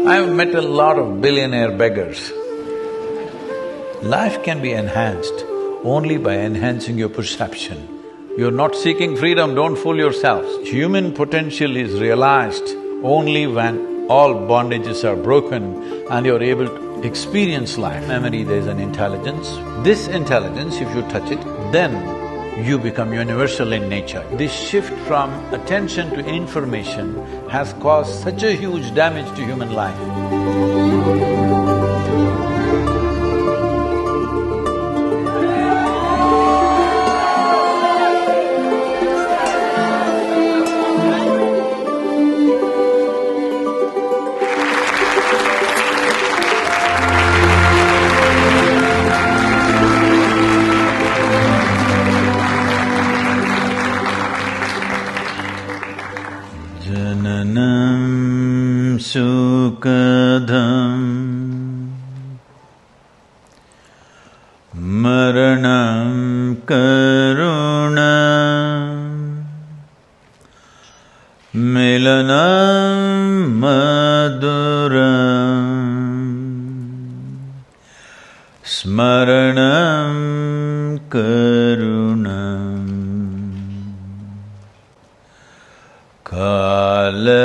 I've met a lot of billionaire beggars. Life can be enhanced only by enhancing your perception. You're not seeking freedom, don't fool yourselves. Human potential is realized only when all bondages are broken and you're able to experience life. Memory, there's an intelligence. This intelligence, if you touch it, then you become universal in nature. This shift from attention to information has caused such a huge damage to human life. Jananam sukadham maranam karunam milanam maduram smaranam karunam kalavashadya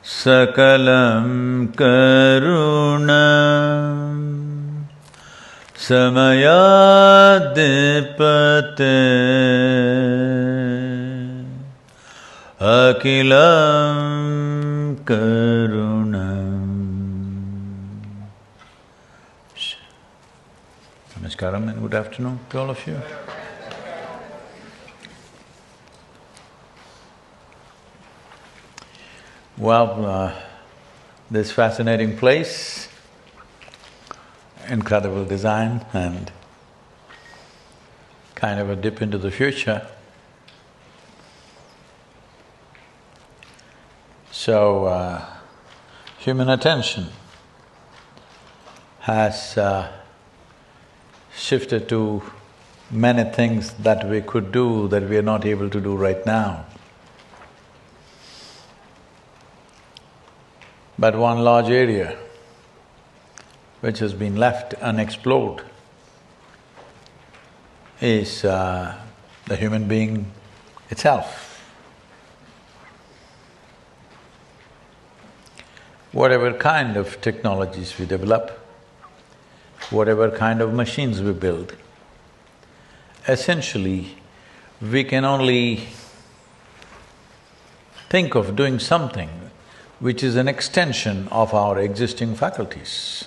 sakalam karunam samayadipate akilam karunam. Namaskaram and good afternoon to all of you. Well, this fascinating place, incredible design and kind of a dip into the future. So, human attention has shifted to many things that we could do that we are not able to do right now. But one large area which has been left unexplored is the human being itself. Whatever kind of technologies we develop, whatever kind of machines we build, essentially we can only think of doing something which is an extension of our existing faculties.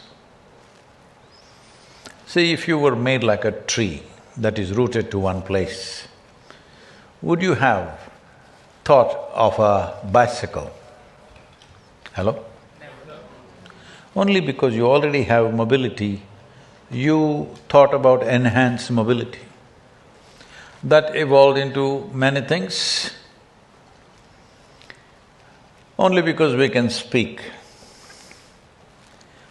See, if you were made like a tree that is rooted to one place, would you have thought of a bicycle? Hello? Only because you already have mobility, you thought about enhanced mobility. That evolved into many things. Only because we can speak.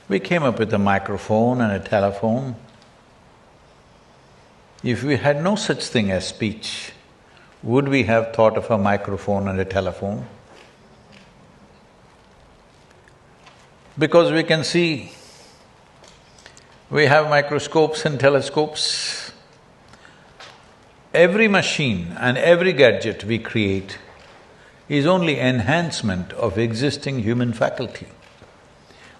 We came up with a microphone and a telephone. If we had no such thing as speech, would we have thought of a microphone and a telephone? Because we can see, we have microscopes and telescopes. Every machine and every gadget we create is only enhancement of existing human faculty.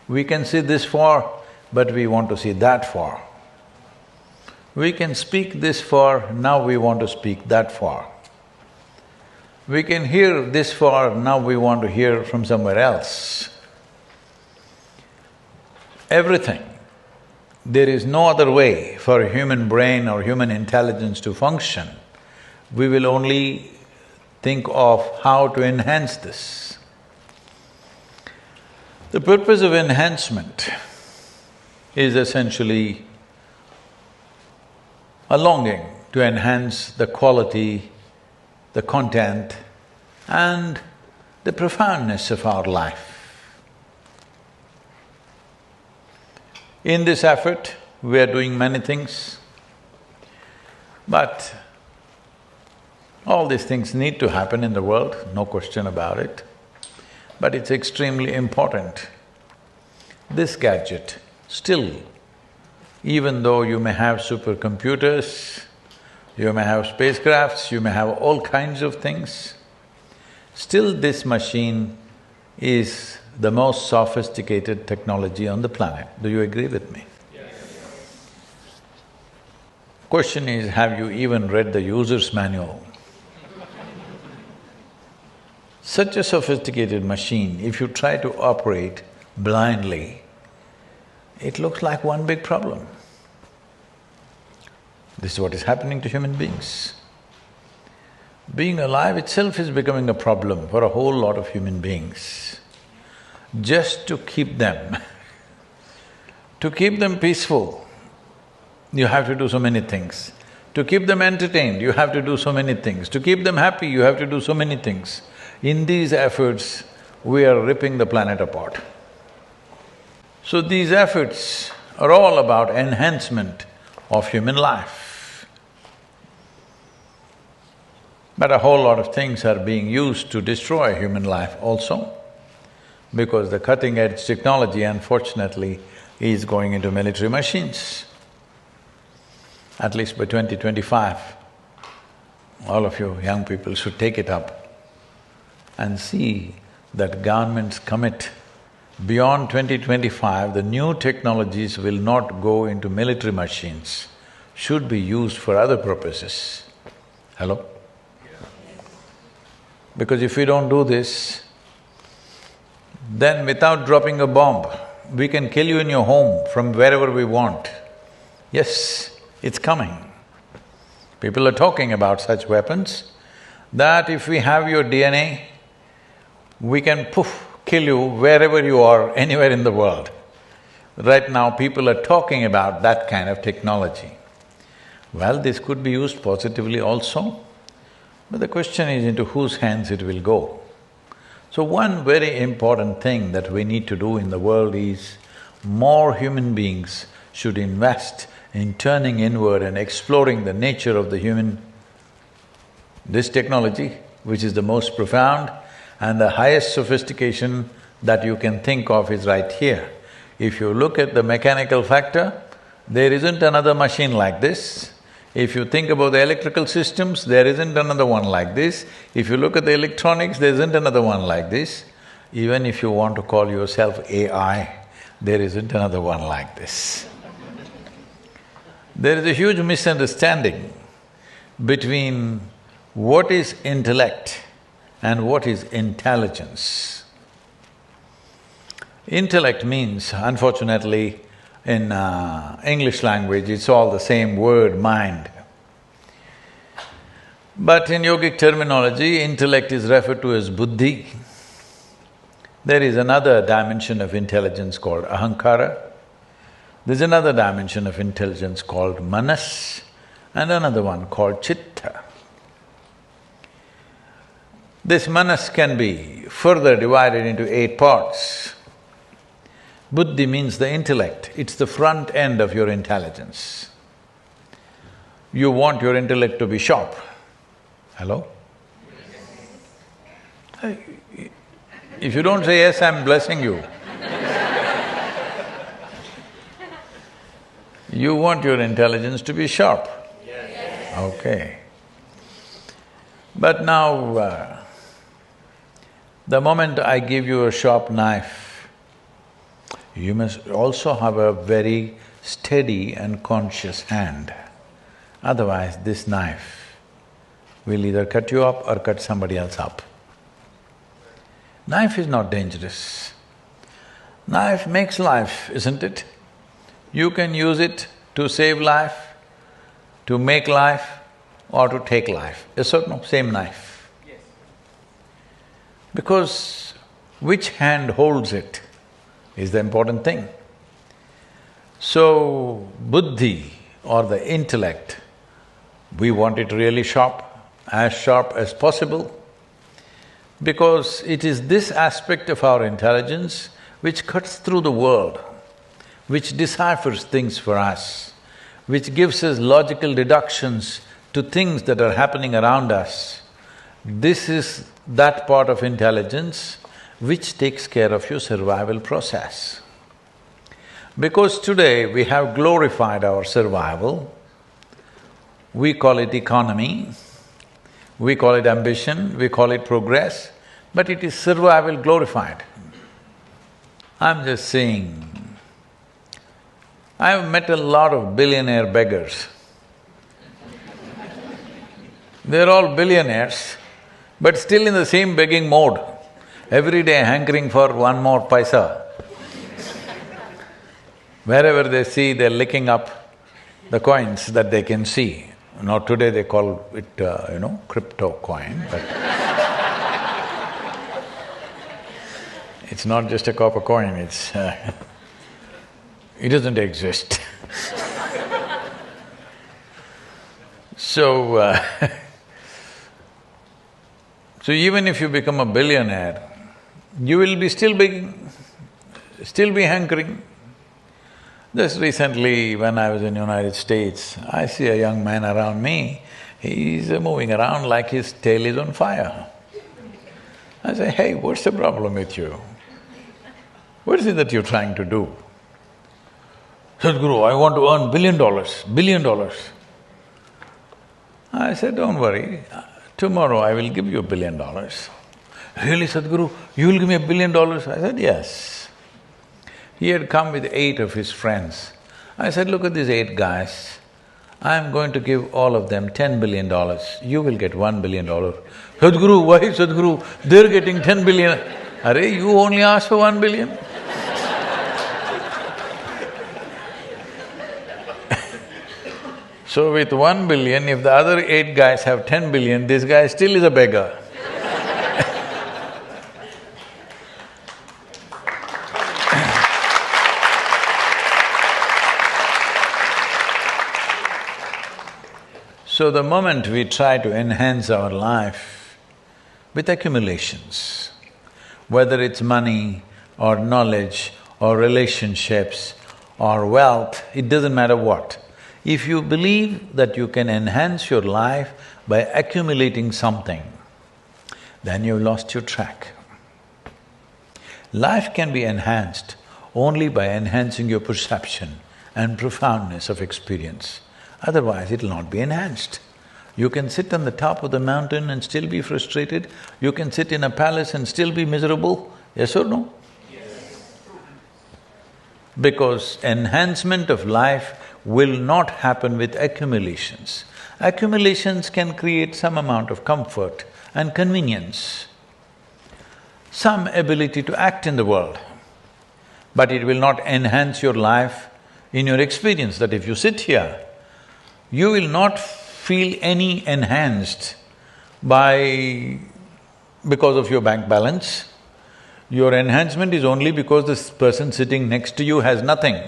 We can see this far, but we want to see that far. We can speak this far, now we want to speak that far. We can hear this far, now we want to hear from somewhere else. Everything. There is no other way for a human brain or human intelligence to function. We will only think of how to enhance this. The purpose of enhancement is essentially a longing to enhance the quality, the content and the profoundness of our life. In this effort, we are doing many things, but All these things need to happen in the world, no question about it, but it's extremely important. This gadget, still, even though you may have supercomputers, you may have spacecrafts, you may have all kinds of things, still this machine is the most sophisticated technology on the planet. Do you agree with me? Yes. Question is, have you even read the user's manual? Such a sophisticated machine, if you try to operate blindly, it looks like one big problem. This is what is happening to human beings. Being alive itself is becoming a problem for a whole lot of human beings. Just to keep them peaceful, you have to do so many things. To keep them entertained, you have to do so many things. To keep them happy, you have to do so many things. In these efforts, we are ripping the planet apart. So these efforts are all about enhancement of human life. But a whole lot of things are being used to destroy human life also, because the cutting-edge technology, unfortunately, is going into military machines. At least by 2025, all of you young people should take it up and see that governments commit. Beyond 2025, the new technologies will not go into military machines, should be used for other purposes. Hello? Because if we don't do this, then without dropping a bomb, we can kill you in your home from wherever we want. Yes, it's coming. People are talking about such weapons, that if we have your DNA, we can kill you wherever you are, anywhere in the world. Right now, people are talking about that kind of technology. Well, this could be used positively also, but the question is into whose hands it will go. So one very important thing that we need to do in the world is, more human beings should invest in turning inward and exploring the nature of the human. This technology, which is the most profound and the highest sophistication that you can think of, is right here. If you look at the mechanical factor, there isn't another machine like this. If you think about the electrical systems, there isn't another one like this. If you look at the electronics, there isn't another one like this. Even if you want to call yourself AI, there isn't another one like this. There is a huge misunderstanding between what is intellect and what is intelligence. Intellect means, unfortunately, in English language, it's all the same word, mind. But in yogic terminology, intellect is referred to as buddhi. There is another dimension of intelligence called ahankara. There's another dimension of intelligence called manas, and another one called chitta. This manas can be further divided into 8 parts. Buddhi means the intellect, it's the front end of your intelligence. You want your intellect to be sharp. Hello? If you don't say yes, I'm blessing you. You want your intelligence to be sharp. Yes. Okay. But now, the moment I give you a sharp knife, you must also have a very steady and conscious hand. Otherwise, this knife will either cut you up or cut somebody else up. Knife is not dangerous. Knife makes life, isn't it? You can use it to save life, to make life, or to take life. Yes or no? Same knife. Yes. Because which hand holds it is the important thing. So, buddhi or the intellect, we want it really sharp as possible, because it is this aspect of our intelligence which cuts through the world, which deciphers things for us, which gives us logical deductions to things that are happening around us, this is that part of intelligence which takes care of your survival process. Because today we have glorified our survival, we call it economy, we call it ambition, we call it progress, but it is survival glorified. I'm just saying, I've met a lot of billionaire beggars. They're all billionaires, but still in the same begging mode, every day hankering for one more paisa. Wherever they see, they're licking up the coins that they can see. Now today they call it, crypto coin, but it's not just a copper coin, it doesn't exist. So, so even if you become a billionaire, you will be still begging, still be hankering. Just recently, when I was in United States, I see a young man around me, he's moving around like his tail is on fire. I say, hey, what's the problem with you? What is it that you're trying to do? Sadhguru, I want to earn $1 billion. I said, don't worry, tomorrow I will give you $1 billion. Really, Sadhguru, you will give me $1 billion? I said, yes. He had come with 8 of his friends. I said, look at these 8 guys, I'm going to give all of them $10 billion, you will get $1 billion. Sadhguru, why Sadhguru? They're getting 10 billion. Arey, you only asked for 1 billion. So with 1 billion, if the other 8 guys have 10 billion, this guy still is a beggar. So the moment we try to enhance our life with accumulations, whether it's money or knowledge or relationships or wealth, it doesn't matter what. If you believe that you can enhance your life by accumulating something, then you've lost your track. Life can be enhanced only by enhancing your perception and profoundness of experience. Otherwise, it'll not be enhanced. You can sit on the top of the mountain and still be frustrated. You can sit in a palace and still be miserable. Yes or no? Yes. Because enhancement of life will not happen with accumulations. Accumulations can create some amount of comfort and convenience, some ability to act in the world, but it will not enhance your life in your experience. That if you sit here, you will not feel any enhanced because of your bank balance. Your enhancement is only because this person sitting next to you has nothing.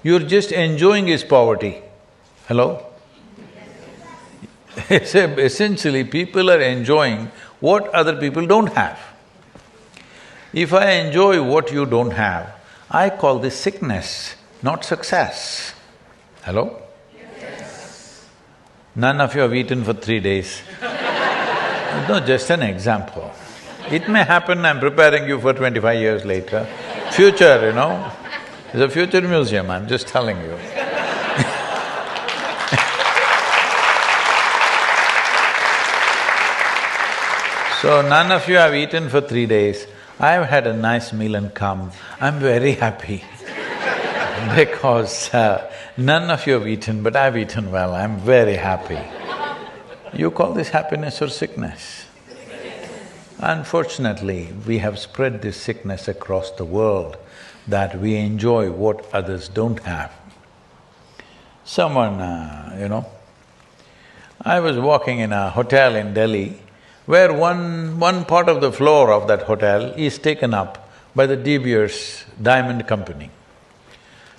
You're just enjoying his poverty. Hello? Essentially, people are enjoying what other people don't have. If I enjoy what you don't have, I call this sickness, not success. Hello? None of you have eaten for 3 days. No, just an example. It may happen, I'm preparing you for 25 years later. Future, it's a future museum, I'm just telling you. So, none of you have eaten for 3 days. I've had a nice meal and come, I'm very happy because none of you have eaten, but I've eaten well, I'm very happy. You call this happiness or sickness? Unfortunately, we have spread this sickness across the world that we enjoy what others don't have. Someone, I was walking in a hotel in Delhi where one part of the floor of that hotel is taken up by the De Beers Diamond Company.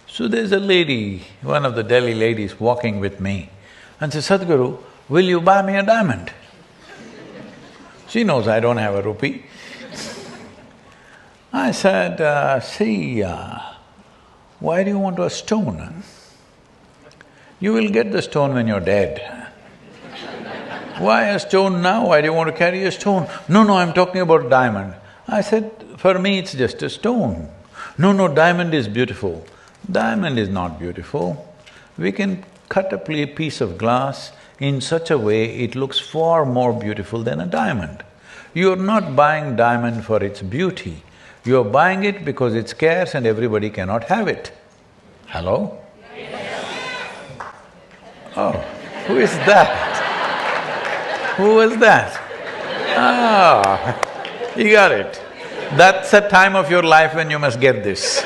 So there's a lady, one of the Delhi ladies walking with me and says, Sadhguru, will you buy me a diamond? She knows I don't have a rupee. I said, why do you want a stone? You will get the stone when you're dead. Why a stone now? Why do you want to carry a stone? No, no, I'm talking about diamond. I said, for me it's just a stone. No, no, diamond is beautiful. Diamond is not beautiful. We can cut a piece of glass in such a way it looks far more beautiful than a diamond. You're not buying diamond for its beauty, you're buying it because it's scarce and everybody cannot have it. Hello? Oh, who is that? Who was that? Ah, you got it. That's a time of your life when you must get this.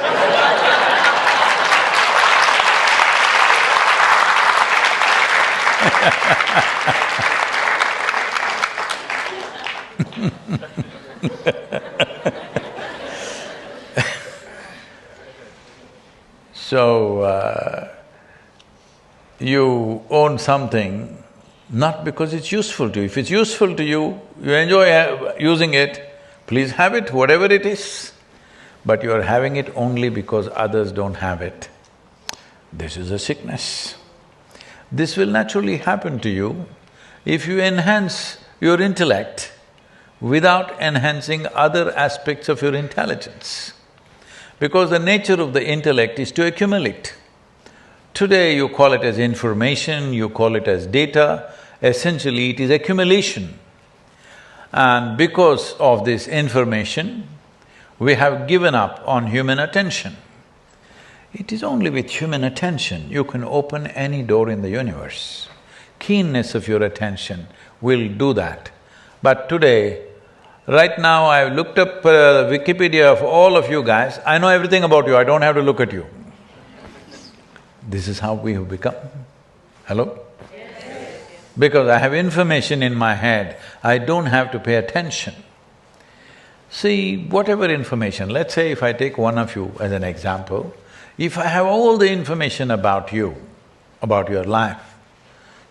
So, you own something not because it's useful to you. If it's useful to you, you enjoy using it, please have it, whatever it is. But you are having it only because others don't have it. This is a sickness. This will naturally happen to you if you enhance your intellect without enhancing other aspects of your intelligence. Because the nature of the intellect is to accumulate. Today you call it as information, you call it as data, essentially it is accumulation. And because of this information, we have given up on human attention. It is only with human attention you can open any door in the universe. Keenness of your attention will do that. But today, right now I've looked up Wikipedia of all of you guys, I know everything about you, I don't have to look at you. This is how we have become. Hello? Yes. Because I have information in my head, I don't have to pay attention. See, whatever information, let's say if I take one of you as an example, if I have all the information about you, about your life,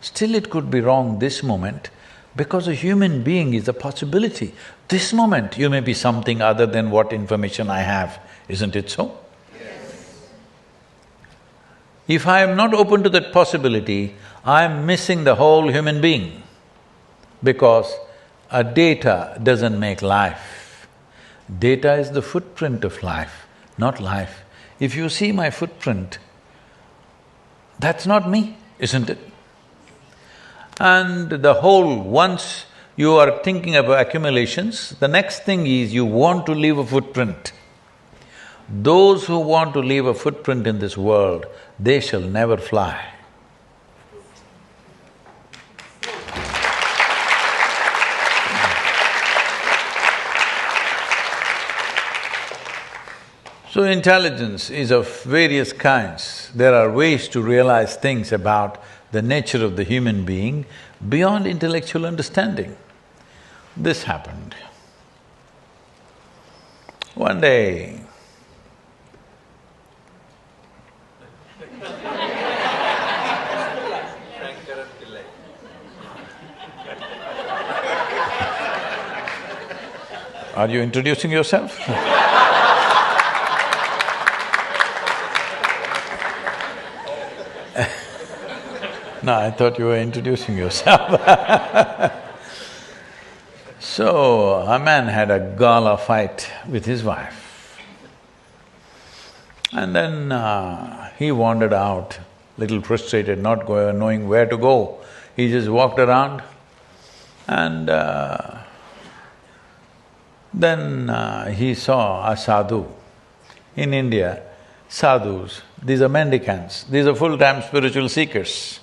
still it could be wrong this moment because a human being is a possibility. This moment you may be something other than what information I have, isn't it so? If I am not open to that possibility, I am missing the whole human being because a data doesn't make life. Data is the footprint of life, not life. If you see my footprint, that's not me, isn't it? And the whole, once you are thinking about accumulations, the next thing is you want to leave a footprint. Those who want to leave a footprint in this world, they shall never fly. So intelligence is of various kinds. There are ways to realize things about the nature of the human being beyond intellectual understanding. This happened. One day, are you introducing yourself? No, I thought you were introducing yourself. So, a man had a gala fight with his wife. And then he wandered out, little frustrated, not knowing where to go. He just walked around and then he saw a sadhu. In India, sadhus, these are mendicants, these are full-time spiritual seekers.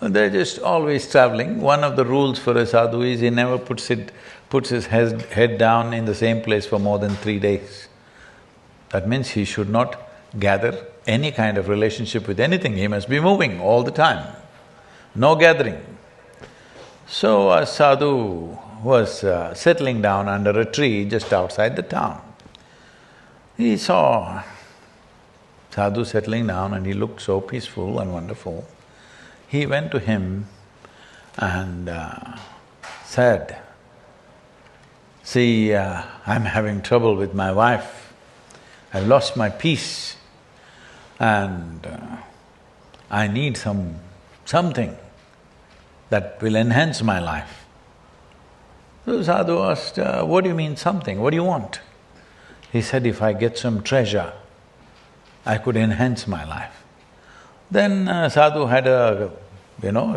They're just always traveling. One of the rules for a sadhu is he never puts his head down in the same place for more than 3 days. That means he should not gather any kind of relationship with anything, he must be moving all the time, no gathering. So a sadhu was settling down under a tree just outside the town. He saw sadhu settling down and he looked so peaceful and wonderful. He went to him and said, "See, I'm having trouble with my wife. I've lost my peace and I need something that will enhance my life. So Sadhu asked, what do you mean something? What do you want? He said, if I get some treasure, I could enhance my life. Then Sadhu had a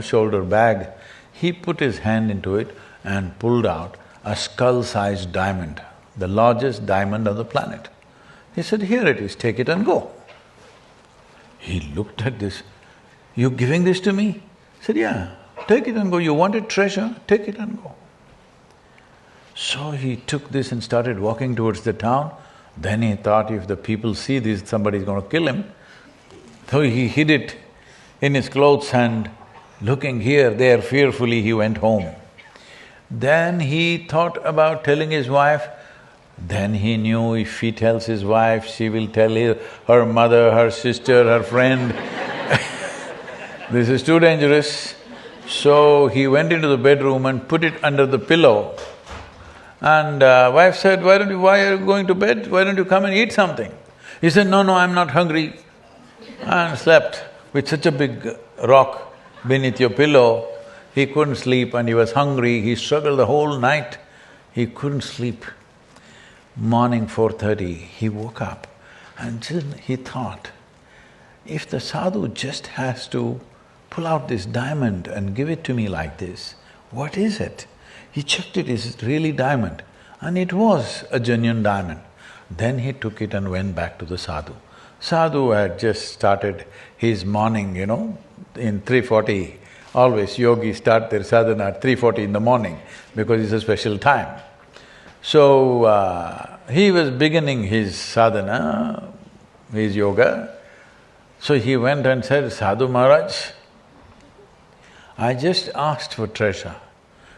shoulder bag. He put his hand into it and pulled out a skull-sized diamond, the largest diamond on the planet. He said, here it is, take it and go. He looked at this, you giving this to me? He said, yeah, take it and go, you wanted treasure, take it and go. So he took this and started walking towards the town. Then he thought, if the people see this, somebody's going to kill him. So he hid it in his clothes and looking here, there, fearfully he went home. Then he thought about telling his wife. Then he knew if he tells his wife, she will tell her mother, her sister, her friend. This is too dangerous. So he went into the bedroom and put it under the pillow. And wife said, why are you going to bed? Why don't you come and eat something? He said, no, I'm not hungry. And slept with such a big rock beneath your pillow. He couldn't sleep and he was hungry. He struggled the whole night. He couldn't sleep. Morning 4:30, he woke up and he thought, if the sadhu just has to pull out this diamond and give it to me like this, what is it? He checked it, is it really diamond? And it was a genuine diamond. Then he took it and went back to the sadhu. Sadhu had just started his morning, in 3:40. Always yogis start their sadhana at 3:40 in the morning because it's a special time. So, he was beginning his sadhana, his yoga. So he went and said, Sadhu Maharaj, I just asked for treasure.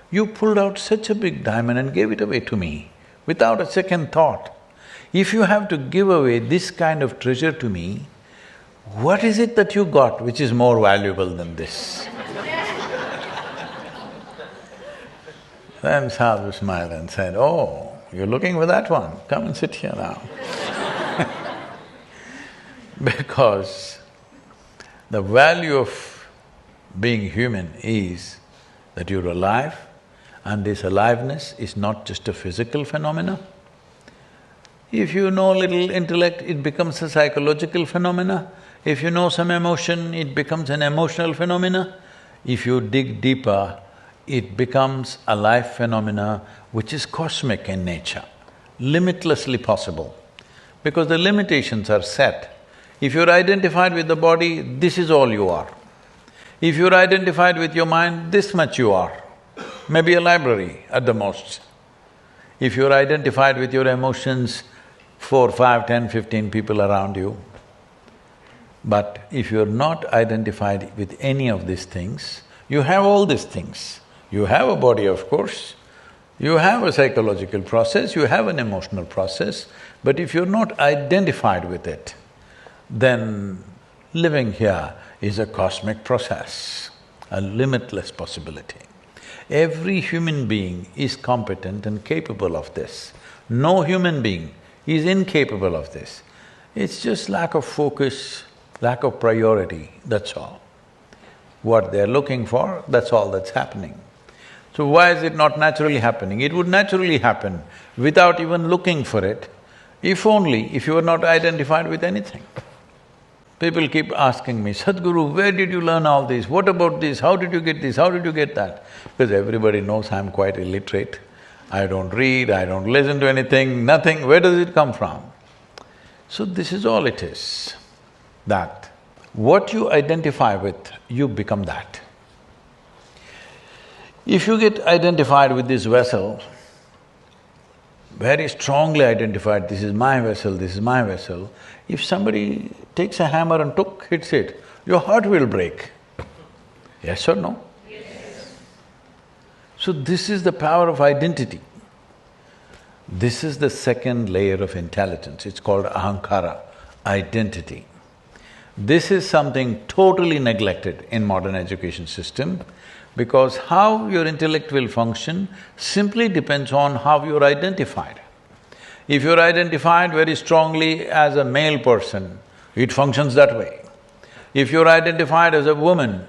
You pulled out such a big diamond and gave it away to me without a second thought. If you have to give away this kind of treasure to me, what is it that you got which is more valuable than this? Then Sadhu smiled and said, oh, you're looking for that one, come and sit here now. Because the value of being human is that you're alive, and this aliveness is not just a physical phenomena. If you know little intellect, it becomes a psychological phenomena. If you know some emotion, it becomes an emotional phenomena. If you dig deeper, it becomes a life phenomena which is cosmic in nature, limitlessly possible. Because the limitations are set. If you're identified with the body, this is all you are. If you're identified with your mind, this much you are, maybe a library at the most. If you're identified with your emotions, 4, 5, 10, 15 people around you. But if you're not identified with any of these things, you have all these things. You have a body, of course, you have a psychological process, you have an emotional process, but if you're not identified with it, then living here is a cosmic process, a limitless possibility. Every human being is competent and capable of this. No human being is incapable of this. It's just lack of focus, lack of priority, that's all. What they're looking for, that's all that's happening. So why is it not naturally happening? It would naturally happen without even looking for it, if you were not identified with anything. People keep asking me, Sadhguru, where did you learn all this? What about this? How did you get this? How did you get that? Because everybody knows I'm quite illiterate. I don't read, I don't listen to anything, nothing. Where does it come from? So this is all it is, that what you identify with, you become that. If you get identified with this vessel, very strongly identified, this is my vessel, this is my vessel, if somebody takes a hammer and hits it, your heart will break. Yes or no? Yes. So this is the power of identity. This is the second layer of intelligence, it's called ahankara, identity. This is something totally neglected in modern education system, because how your intellect will function simply depends on how you're identified. If you're identified very strongly as a male person, it functions that way. If you're identified as a woman,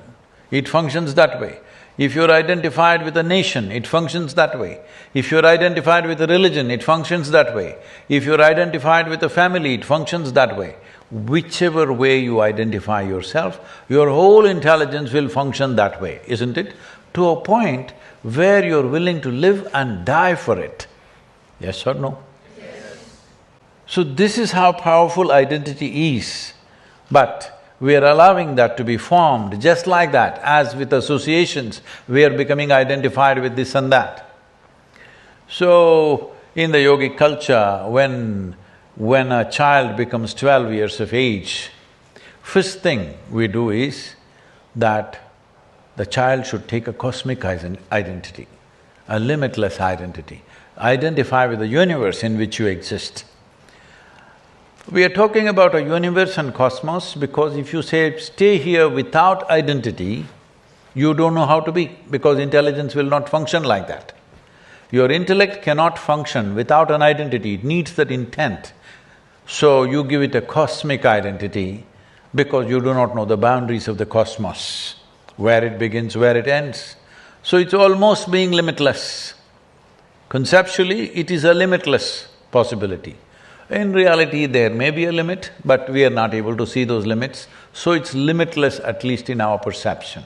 it functions that way. If you're identified with a nation, it functions that way. If you're identified with a religion, it functions that way. If you're identified with a family, it functions that way. Whichever way you identify yourself, your whole intelligence will function that way, isn't it? To a point where you're willing to live and die for it. Yes or no? Yes. So this is how powerful identity is. But we are allowing that to be formed just like that. As with associations, we are becoming identified with this and that. So, in the yogic culture, when a child becomes 12 years of age, first thing we do is that the child should take a cosmic identity, a limitless identity, identify with the universe in which you exist. We are talking about a universe and cosmos because if you say, stay here without identity, you don't know how to be, because intelligence will not function like that. Your intellect cannot function without an identity, it needs that intent. So you give it a cosmic identity because you do not know the boundaries of the cosmos, where it begins, where it ends. So it's almost being limitless. Conceptually, it is a limitless possibility. In reality, there may be a limit, but we are not able to see those limits, so it's limitless at least in our perception.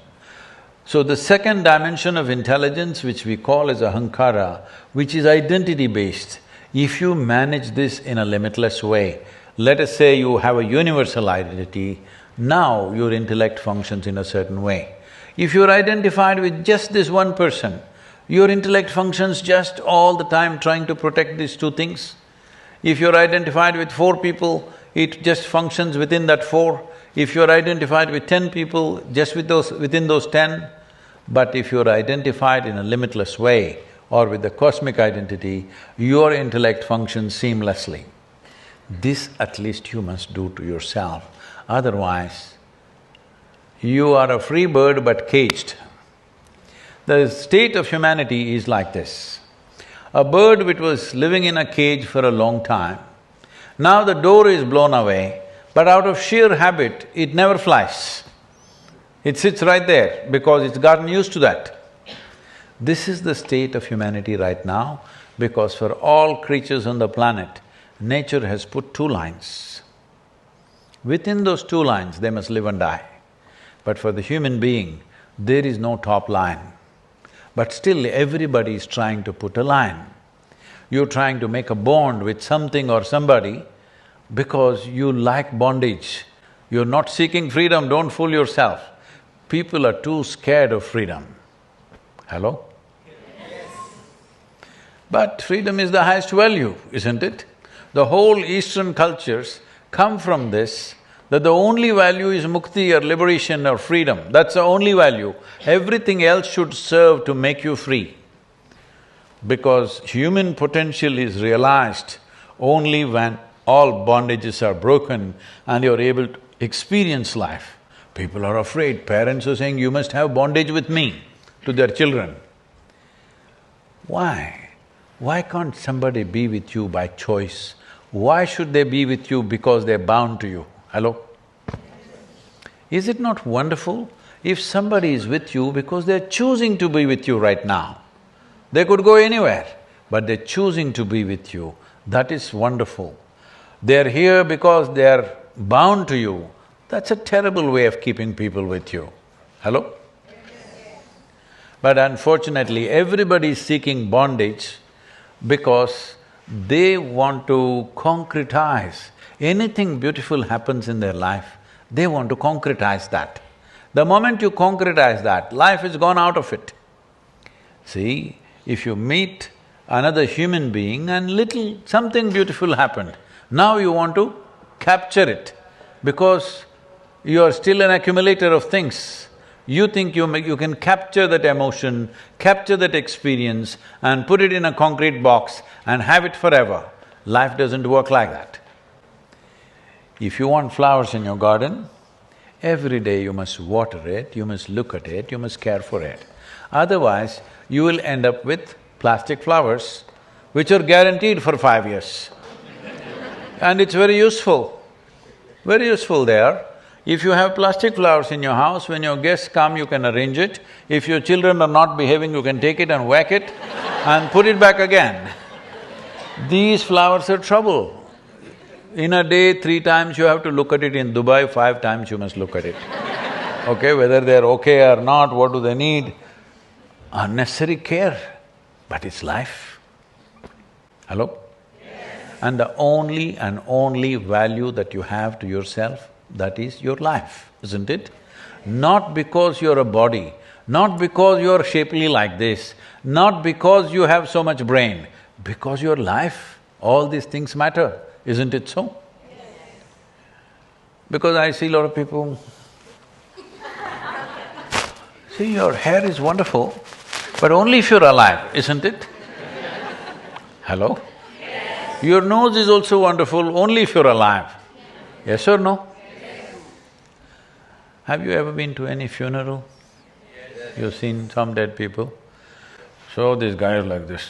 So the second dimension of intelligence, which we call as ahankara, which is identity-based, if you manage this in a limitless way, let us say you have a universal identity, now your intellect functions in a certain way. If you're identified with just this one person, your intellect functions just all the time trying to protect these two things. If you're identified with 4 people, it just functions within that 4. If you're identified with 10 people, just within those 10. But if you're identified in a limitless way or with the cosmic identity, your intellect functions seamlessly. This at least you must do to yourself, otherwise you are a free bird but caged. The state of humanity is like this. A bird which was living in a cage for a long time, now the door is blown away, but out of sheer habit, it never flies. It sits right there because it's gotten used to that. This is the state of humanity right now, because for all creatures on the planet, nature has put 2 lines. Within those 2 lines, they must live and die. But for the human being, there is no top line. But still everybody is trying to put a line. You're trying to make a bond with something or somebody because you like bondage. You're not seeking freedom, don't fool yourself. People are too scared of freedom. Hello? Yes. But freedom is the highest value, isn't it? The whole Eastern cultures come from this, that the only value is mukti or liberation or freedom, that's the only value. Everything else should serve to make you free. Because human potential is realized only when all bondages are broken and you're able to experience life. People are afraid, parents are saying, you must have bondage with me, to their children. Why? Why can't somebody be with you by choice? Why should they be with you because they're bound to you? Hello? Is it not wonderful if somebody is with you because they're choosing to be with you right now? They could go anywhere, but they're choosing to be with you. That is wonderful. They're here because they're bound to you. That's a terrible way of keeping people with you. Hello? But unfortunately, everybody is seeking bondage because they want to concretize. Anything beautiful happens in their life, they want to concretize that. The moment you concretize that, life is gone out of it. See, if you meet another human being and something beautiful happened, now you want to capture it because you are still an accumulator of things. You think you can capture that emotion, capture that experience and put it in a concrete box and have it forever. Life doesn't work like that. If you want flowers in your garden, every day you must water it, you must look at it, you must care for it. Otherwise, you will end up with plastic flowers, which are guaranteed for 5 years. And it's very useful they are. If you have plastic flowers in your house, when your guests come, you can arrange it. If your children are not behaving, you can take it and whack it and put it back again. These flowers are trouble. In a day, 3 times you have to look at it. In Dubai, 5 times you must look at it. Okay, whether they're okay or not, what do they need? Unnecessary care, but it's life. Hello? Yes. And the only value that you have to yourself, that is your life, isn't it? Not because you're a body, not because you're shapely like this, not because you have so much brain, because your life, all these things matter, isn't it so? Yes. Because I see a lot of people, see, your hair is wonderful, but only if you're alive, isn't it? Hello? Yes. Your nose is also wonderful, only if you're alive. Yes or no? Yes. Have you ever been to any funeral? Yes. You've seen some dead people? So this guy is like this.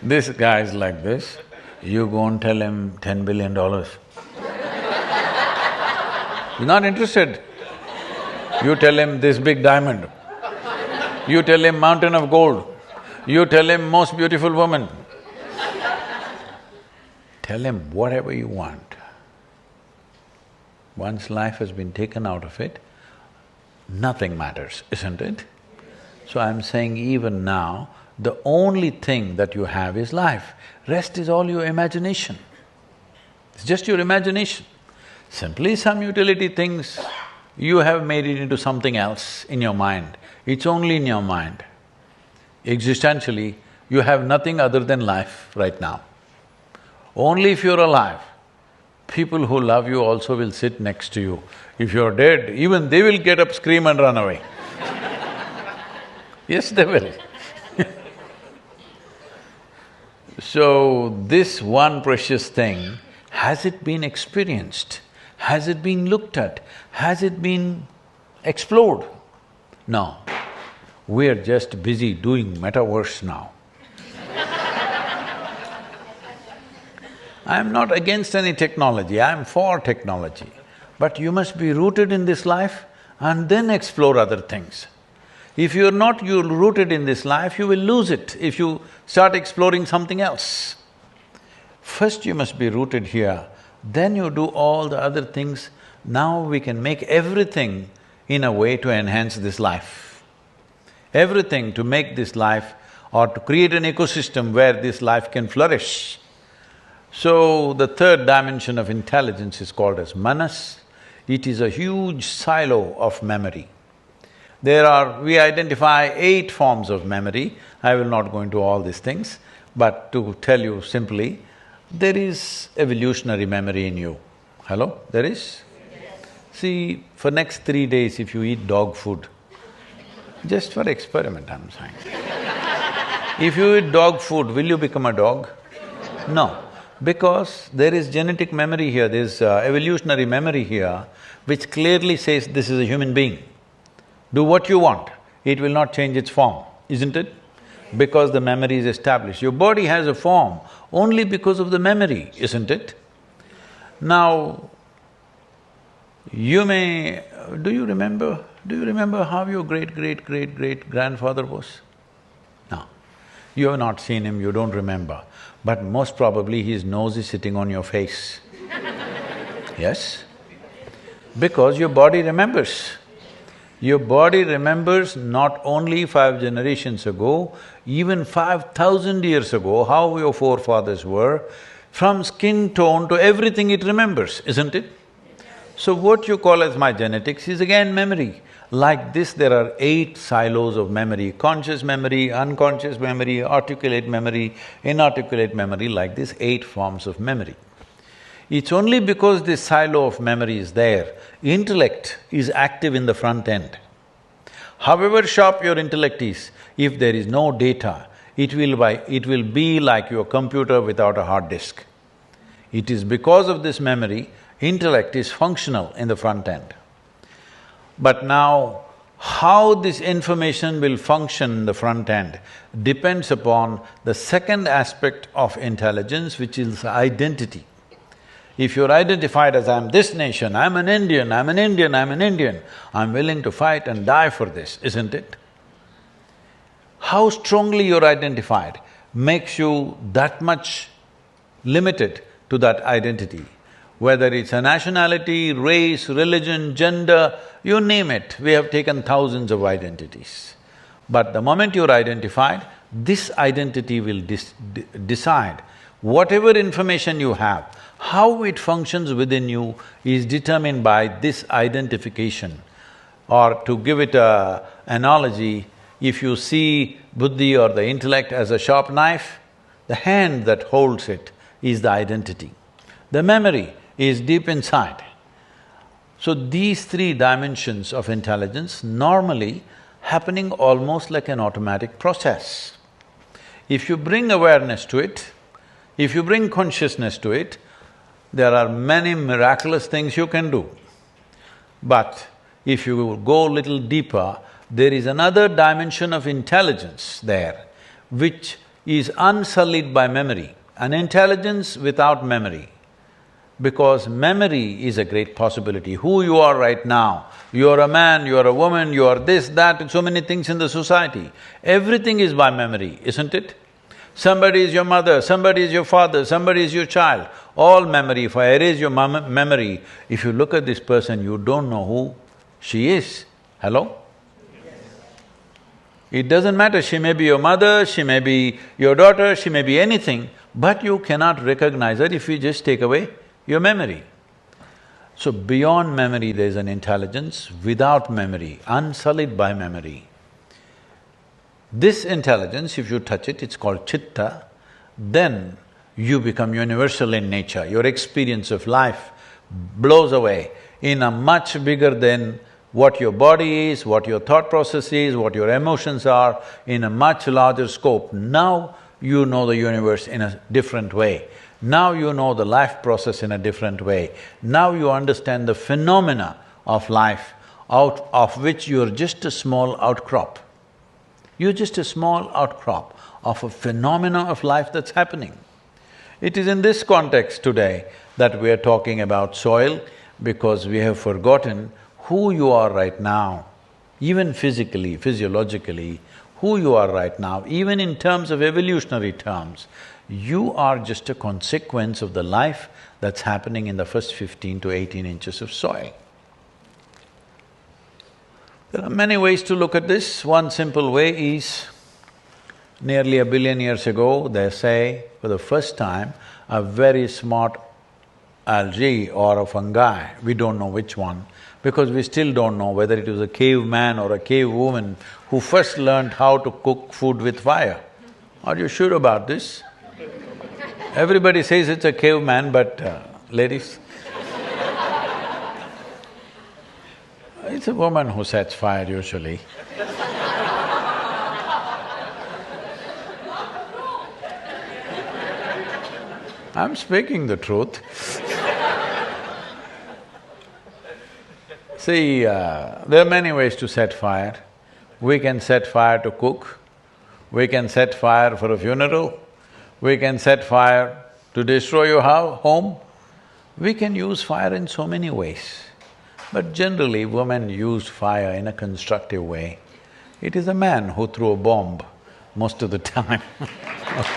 This guy is like this. You go and tell him $10 billion. He's not interested. You tell him this big diamond. You tell him mountain of gold. You tell him most beautiful woman. Tell him whatever you want. Once life has been taken out of it, nothing matters, isn't it? So I'm saying even now, the only thing that you have is life. Rest is all your imagination. It's just your imagination. Simply some utility things, you have made it into something else in your mind. It's only in your mind. Existentially, you have nothing other than life right now. Only if you're alive, people who love you also will sit next to you. If you're dead, even they will get up, scream and run away. Yes, they will. So, this one precious thing, has it been experienced? Has it been looked at? Has it been explored? No. We're just busy doing metaverse now. I'm not against any technology, I'm for technology. But you must be rooted in this life and then explore other things. If you're not rooted in this life, you will lose it if you start exploring something else. First you must be rooted here, then you do all the other things. Now we can make everything in a way to enhance this life. Everything to make this life or to create an ecosystem where this life can flourish. So, the third dimension of intelligence is called as manas. It is a huge silo of memory. We identify 8 forms of memory. I will not go into all these things, but to tell you simply, there is evolutionary memory in you. Hello? There is? Yes. See, for next 3 days if you eat dog food, just for experiment I'm saying. If you eat dog food, will you become a dog? No, because there is genetic memory here, there's evolutionary memory here, which clearly says this is a human being. Do what you want, it will not change its form, isn't it? Because the memory is established. Your body has a form only because of the memory, isn't it? Now, you may… do you remember how your great-great-great-great-grandfather was? No. You have not seen him, you don't remember. But most probably his nose is sitting on your face. Yes? Because your body remembers. Your body remembers not only 5 generations ago, even 5,000 years ago, how your forefathers were. From skin tone to everything it remembers, isn't it? So what you call as my genetics is again memory. Like this, there are 8 silos of memory: conscious memory, unconscious memory, articulate memory, inarticulate memory, like this 8 forms of memory. It's only because this silo of memory is there, intellect is active in the front end. However sharp your intellect is, if there is no data, it will be like your computer without a hard disk. It is because of this memory, intellect is functional in the front end. But now, How this information will function in the front end depends upon the second aspect of intelligence, which is identity. If you're identified as, I'm this nation, I'm an Indian, I'm an Indian, I'm an Indian, I'm willing to fight and die for this, isn't it? How strongly you're identified makes you that much limited to that identity. Whether it's a nationality, race, religion, gender, you name it, we have taken thousands of identities. But the moment you're identified, this identity will decide whatever information you have, how it functions within you is determined by this identification. Or to give it an analogy, if you see buddhi or the intellect as a sharp knife, the hand that holds it is the identity. The memory is deep inside. So these three dimensions of intelligence normally happening almost like an automatic process. If you bring awareness to it, if you bring consciousness to it, there are many miraculous things you can do. But if you go a little deeper, there is another dimension of intelligence there, which is unsullied by memory, an intelligence without memory. Because memory is a great possibility. Who you are right now, you are a man, you are a woman, you are this, that, so many things in the society. Everything is by memory, isn't it? Somebody is your mother, somebody is your father, somebody is your child, all memory. If I erase your memory, if you look at this person, you don't know who she is. Hello? It doesn't matter, she may be your mother, she may be your daughter, she may be anything, but you cannot recognize her if you just take away your memory. So beyond memory there is an intelligence without memory, unsullied by memory. This intelligence, if you touch it, it's called chitta, then you become universal in nature. Your experience of life blows away in a much bigger than what your body is, what your thought process is, what your emotions are, in a much larger scope. Now you know the universe in a different way. Now you know the life process in a different way. Now you understand the phenomena of life, out of which you're just a small outcrop. You're just a small outcrop of a phenomena of life that's happening. It is in this context today that we are talking about soil, because we have forgotten who you are right now, even physically, physiologically, who you are right now, even in terms of evolutionary terms. You are just a consequence of the life that's happening in the first 15 to 18 inches of soil. There are many ways to look at this. One simple way is, nearly 1 billion years ago, they say, for the first time, a very smart algae or a fungi, we don't know which one, because we still don't know whether it was a caveman or a cave woman who first learned how to cook food with fire. Are you sure about this? Everybody says it's a caveman, but ladies, it's a woman who sets fire usually. I'm speaking the truth. See, there are many ways to set fire. We can set fire to cook, we can set fire for a funeral, we can set fire to destroy your home. We can use fire in so many ways. But generally, women use fire in a constructive way. It is a man who threw a bomb most of the time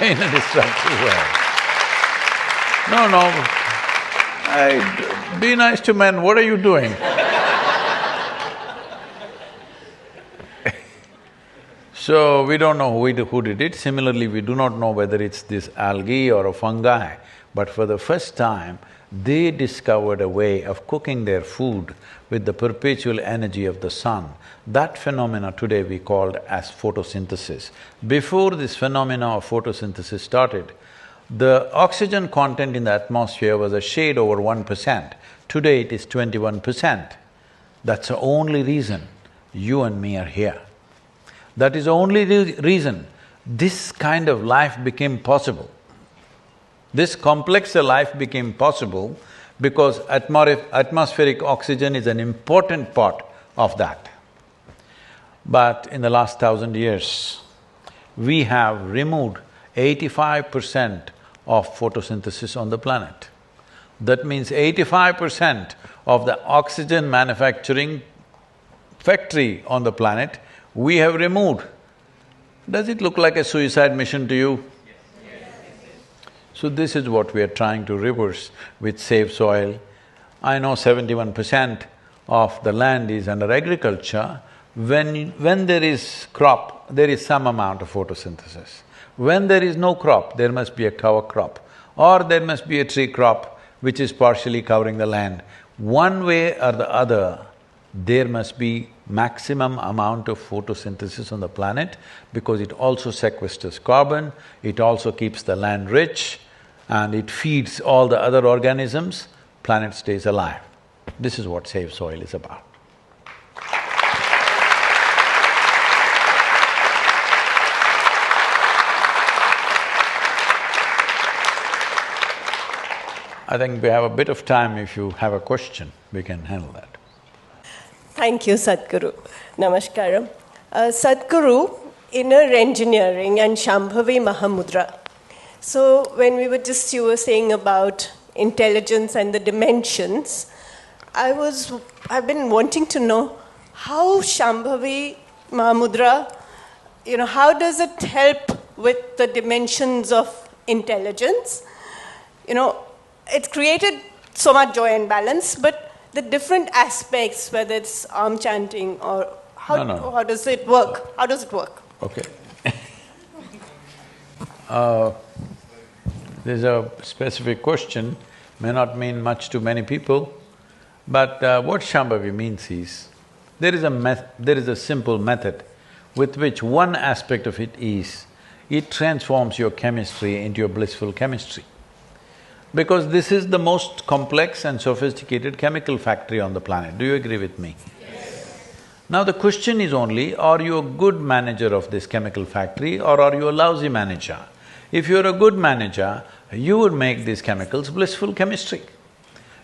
in a destructive way. No, be nice to men, what are you doing? So, we don't know who did it. Similarly, we do not know whether it's this algae or a fungi, but for the first time, they discovered a way of cooking their food with the perpetual energy of the sun. That phenomena today we called as photosynthesis. Before this phenomena of photosynthesis started, the oxygen content in the atmosphere was a shade over 1%. Today it is 21%. That's the only reason you and me are here. That is the only reason this kind of life became possible. This complex life became possible because atmospheric oxygen is an important part of that. But in the last 1,000 years, we have removed 85% of photosynthesis on the planet. That means 85% of the oxygen manufacturing factory on the planet, we have removed. Does it look like a suicide mission to you? So this is what we are trying to reverse with Save Soil. I know 71% of the land is under agriculture. When there is crop, there is some amount of photosynthesis. When there is no crop, there must be a cover crop, or there must be a tree crop which is partially covering the land. One way or the other, there must be maximum amount of photosynthesis on the planet because it also sequesters carbon, it also keeps the land rich, and it feeds all the other organisms, planet stays alive. This is what Save Soil is about. I think we have a bit of time. If you have a question, we can handle that. Thank you, Sadhguru. Namaskaram. Sadhguru, inner engineering and Shambhavi Mahamudra. So when you were saying about intelligence and the dimensions, I've been wanting to know how Shambhavi Mahamudra, how does it help with the dimensions of intelligence? It's created so much joy and balance, but the different aspects, whether it's arm chanting or how does it work? How does it work? Okay. There's a specific question, may not mean much to many people, but what Shambhavi means is, there is a simple method with which one aspect of it is, it transforms your chemistry into a blissful chemistry. Because this is the most complex and sophisticated chemical factory on the planet. Do you agree with me? Yes. Now the question is only, are you a good manager of this chemical factory or are you a lousy manager? If you're a good manager, you would make these chemicals blissful chemistry.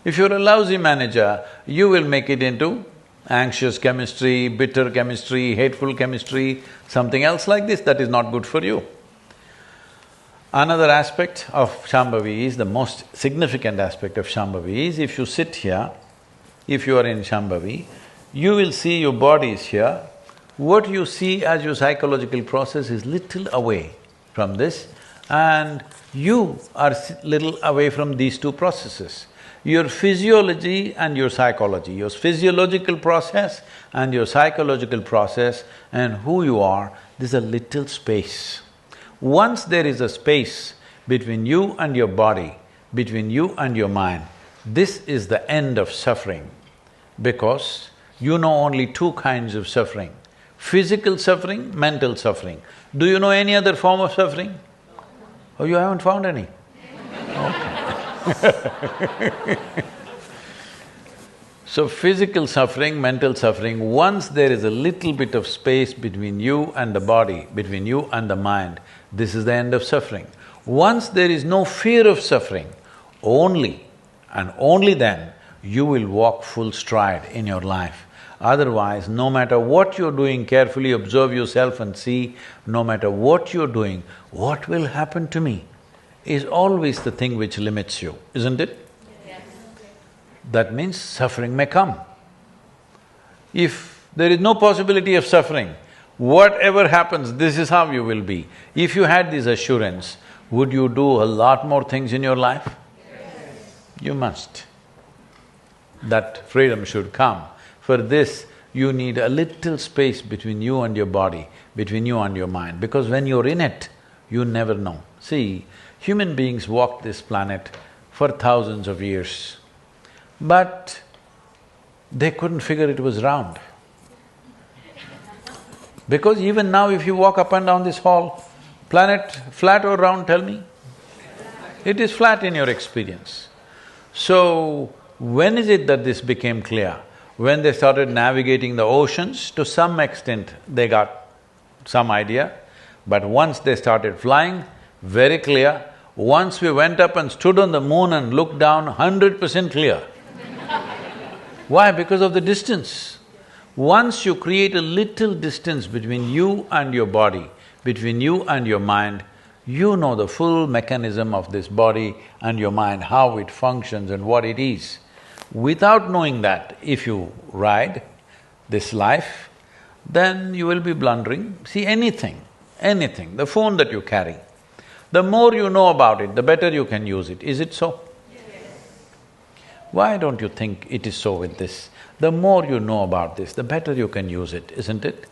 If you're a lousy manager, you will make it into anxious chemistry, bitter chemistry, hateful chemistry, something else like this that is not good for you. Another aspect of Shambhavi is, the most significant aspect of Shambhavi is, if you sit here, if you are in Shambhavi, you will see your body is here. What you see as your psychological process is little away from this, and you are little away from these two processes. Your physiology and your psychology, your physiological process and your psychological process and who you are, there's a little space. Once there is a space between you and your body, between you and your mind, this is the end of suffering, because you know only two kinds of suffering: physical suffering, mental suffering. Do you know any other form of suffering? Oh, you haven't found any? Okay. So physical suffering, mental suffering, once there is a little bit of space between you and the body, between you and the mind, this is the end of suffering. Once there is no fear of suffering, only and only then you will walk full stride in your life. Otherwise, no matter what you're doing, carefully observe yourself and see, no matter what you're doing, what will happen to me is always the thing which limits you, isn't it? That means suffering may come. If there is no possibility of suffering, whatever happens, this is how you will be. If you had this assurance, would you do a lot more things in your life? Yes. You must. That freedom should come. For this, you need a little space between you and your body, between you and your mind, because when you're in it, you never know. See, human beings walked this planet for thousands of years, but they couldn't figure it was round. Because even now if you walk up and down this hall, planet flat or round, tell me? It is flat in your experience. So, when is it that this became clear? When they started navigating the oceans, to some extent they got some idea, but once they started flying, very clear. Once we went up and stood on the moon and looked down, 100% clear. Why? Because of the distance. Once you create a little distance between you and your body, between you and your mind, you know the full mechanism of this body and your mind, how it functions and what it is. Without knowing that, if you ride this life, then you will be blundering. See, anything, the phone that you carry, the more you know about it, the better you can use it. Is it so? Why don't you think it is so with this? The more you know about this, the better you can use it, isn't it?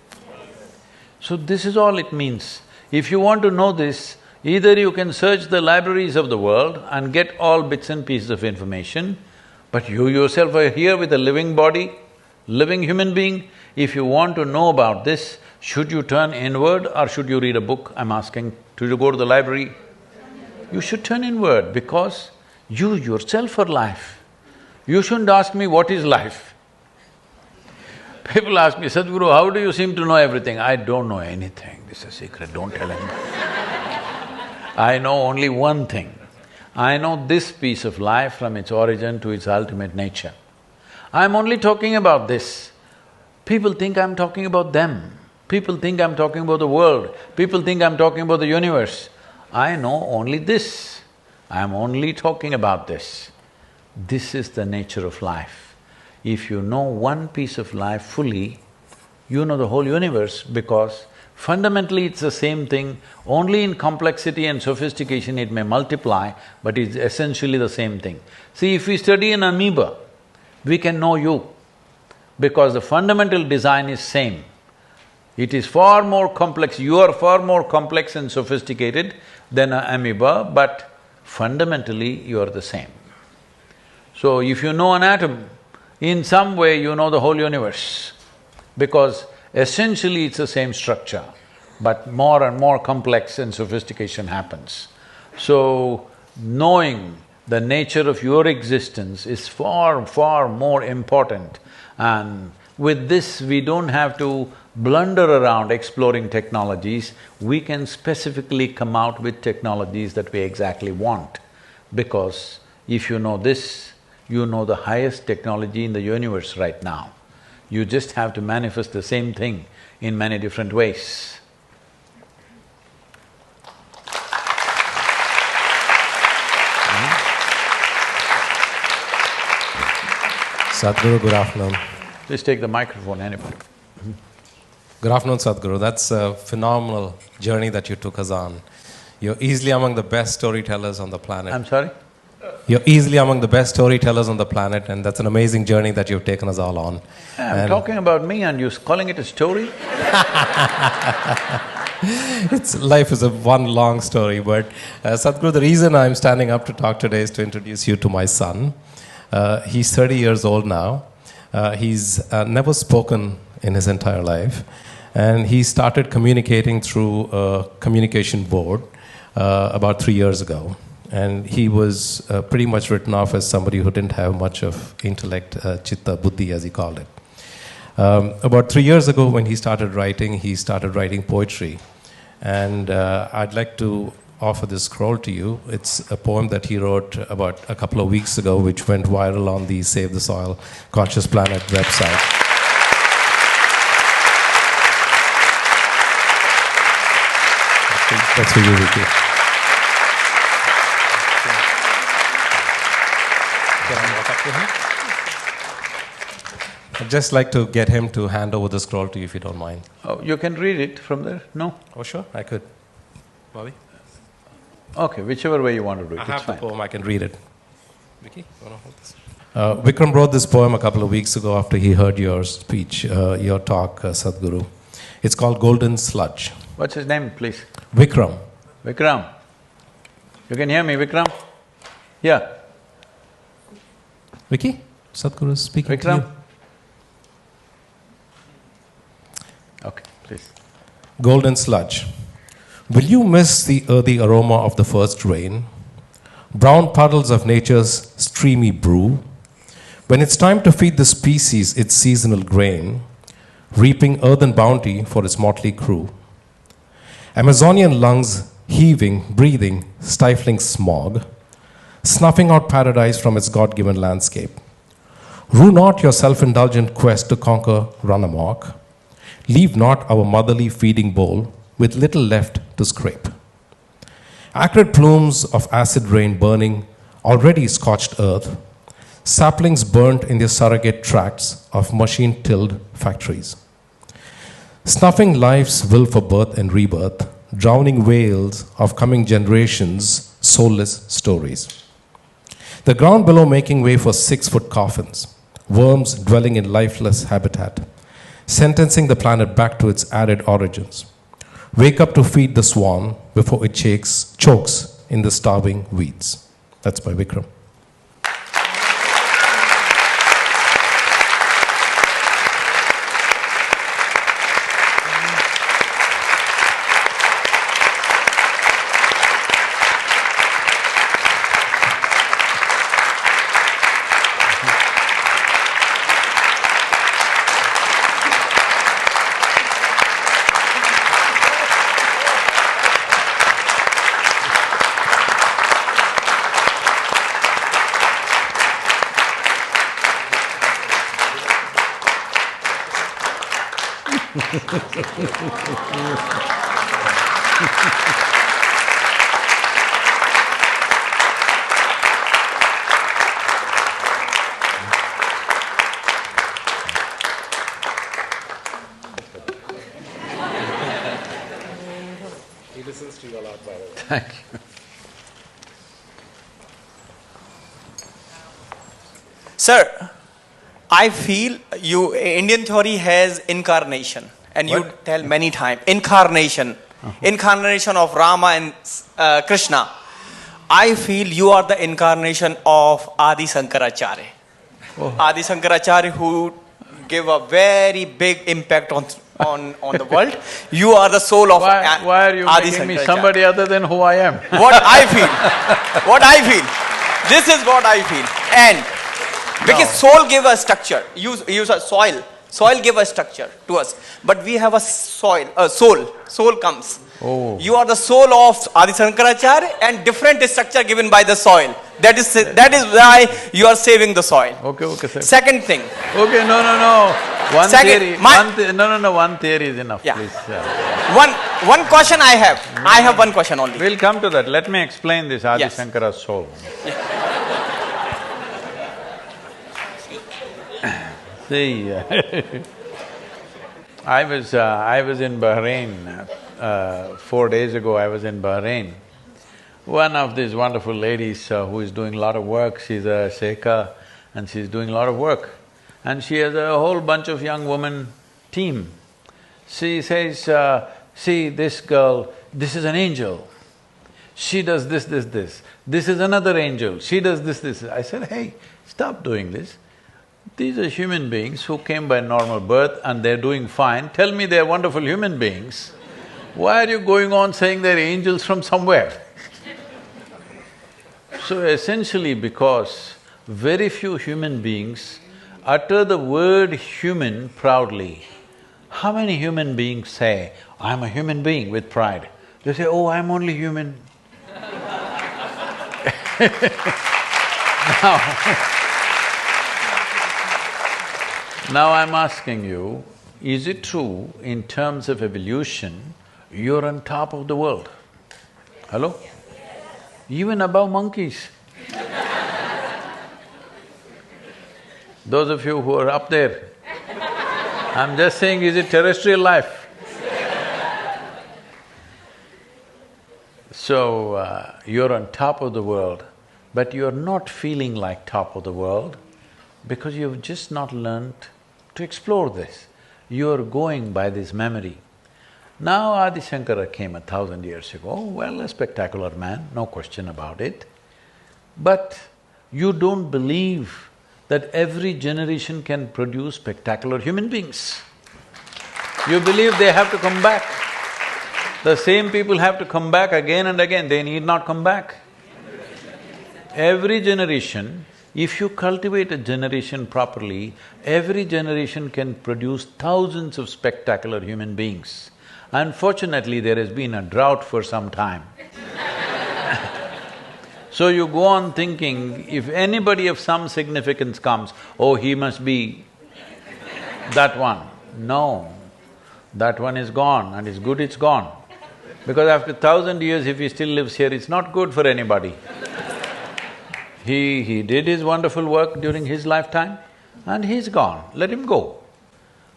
So this is all it means. If you want to know this, either you can search the libraries of the world and get all bits and pieces of information, but you yourself are here with a living body, living human being. If you want to know about this, should you turn inward or should you read a book? I'm asking, should you go to the library? You should turn inward because you yourself are life. You shouldn't ask me what is life. People ask me, Sadhguru, how do you seem to know everything? I don't know anything, this is a secret, don't tell anybody. I know only one thing. I know this piece of life from its origin to its ultimate nature. I'm only talking about this. People think I'm talking about them. People think I'm talking about the world. People think I'm talking about the universe. I know only this. I'm only talking about this. This is the nature of life. If you know one piece of life fully, you know the whole universe because fundamentally it's the same thing, only in complexity and sophistication it may multiply, but it's essentially the same thing. See, if we study an amoeba, we can know you because the fundamental design is same. It is far more complex, you are far more complex and sophisticated than an amoeba, but fundamentally you are the same. So if you know an atom, in some way you know the whole universe because essentially it's the same structure, but more and more complex and sophistication happens. So, knowing the nature of your existence is far, far more important, and with this we don't have to blunder around exploring technologies, we can specifically come out with technologies that we exactly want. Because if you know this, you know the highest technology in the universe right now. You just have to manifest the same thing in many different ways. Sadhguru, good afternoon. Please take the microphone, anybody. Good afternoon, Sadhguru. That's a phenomenal journey that you took us on. You're easily among the best storytellers on the planet. I'm sorry? You're easily among the best storytellers on the planet, and that's an amazing journey that you've taken us all on. I'm talking about me and you're calling it a story? Life is a one long story, but Sadhguru, the reason I'm standing up to talk today is to introduce you to my son. He's 30 years old now. He's never spoken in his entire life, and he started communicating through a communication board about 3 years ago. And he was pretty much written off as somebody who didn't have much of intellect, chitta, buddhi as he called it. About 3 years ago when he started writing poetry. And I'd like to offer this scroll to you. It's a poem that he wrote about a couple of weeks ago, which went viral on the Save the Soil Conscious Planet website. That's for you, Vicky. I'd just like to get him to hand over the scroll to you if you don't mind. Oh, you can read it from there? No? Oh, sure, I could. Bobby? Okay, whichever way you want to do it, I have it's fine. the poem, I can read it. Vicky, you want to hold this? Vikram wrote this poem a couple of weeks ago after he heard your speech, your talk, Sadhguru. It's called Golden Sludge. What's his name, please? Vikram. Vikram. You can hear me, Vikram? Yeah. Vicky, Sadhguru is speaking to Vikram? you. Okay, please. Golden sludge. Will you miss the earthy aroma of the first rain? Brown puddles of nature's streamy brew? When it's time to feed the species its seasonal grain, reaping earthen bounty for its motley crew. Amazonian lungs heaving, breathing, stifling smog, snuffing out paradise from its God-given landscape. Rue not your self-indulgent quest to conquer run amok. Leave not our motherly feeding bowl with little left to scrape. Acrid plumes of acid rain burning already scorched earth, saplings burnt in their surrogate tracts of machine-tilled factories. Snuffing life's will for birth and rebirth, drowning wails of coming generations' soulless stories. The ground below making way for 6-foot coffins, worms dwelling in lifeless habitat, sentencing the planet back to its arid origins. Wake up to feed the swan before it chokes in the starving weeds. That's by Vikram. He listens to you a lot, by the way. Thank you. Sir, I feel Indian theory has incarnation, and you tell many times incarnation, incarnation of Rama and Krishna. I feel you are the incarnation of Adi Shankaracharya. Adi Shankaracharya, who gave a very big impact on the world. You are the soul of Why are you Adi making me Shankaracharya. somebody other than who I am? What I feel. This is what I feel. And because soul gave us structure. Use a soil. Soil gave us structure to us. But we have a soul. Soul comes. Oh. You are the soul of Adi Shankaracharya, and different structure given by the soil. That is why you are saving the soil. Okay, sir. Second thing. Okay, no. One Second, theory. One theory is enough, Yeah. please. One question I have. I have one question only. We'll come to that. Let me explain this Adi Yes. Shankara's soul. See, I was in Bahrain 4 days ago. I was in Bahrain. One of these wonderful ladies who is doing a lot of work, she's a Sheikha and she's doing a lot of work. And she has a whole bunch of young women team. She says, see this girl, this is an angel. She does this. This is another angel, she does this. I said, hey, stop doing this. These are human beings who came by normal birth and they're doing fine. Tell me they're wonderful human beings. Why are you going on saying they're angels from somewhere? So essentially because very few human beings utter the word human proudly. How many human beings say, I'm a human being with pride? They say, oh, I'm only human. Now I'm asking you, is it true in terms of evolution, you're on top of the world? Hello? Even above monkeys. Those of you who are up there, I'm just saying, is it terrestrial life? So, you're on top of the world, but you're not feeling like top of the world because you've just not learned to explore this. You're going by this memory. Now Adi Shankara came 1,000 years ago, well, a spectacular man, no question about it. But you don't believe that every generation can produce spectacular human beings. You believe they have to come back. The same people have to come back again and again, they need not come back. Every generation, if you cultivate a generation properly, every generation can produce thousands of spectacular human beings. Unfortunately, there has been a drought for some time. So you go on thinking, if anybody of some significance comes, oh, he must be that one. No, that one is gone and it's good it's gone. Because after 1,000 years, if he still lives here, it's not good for anybody. He did his wonderful work during his lifetime and he's gone, let him go.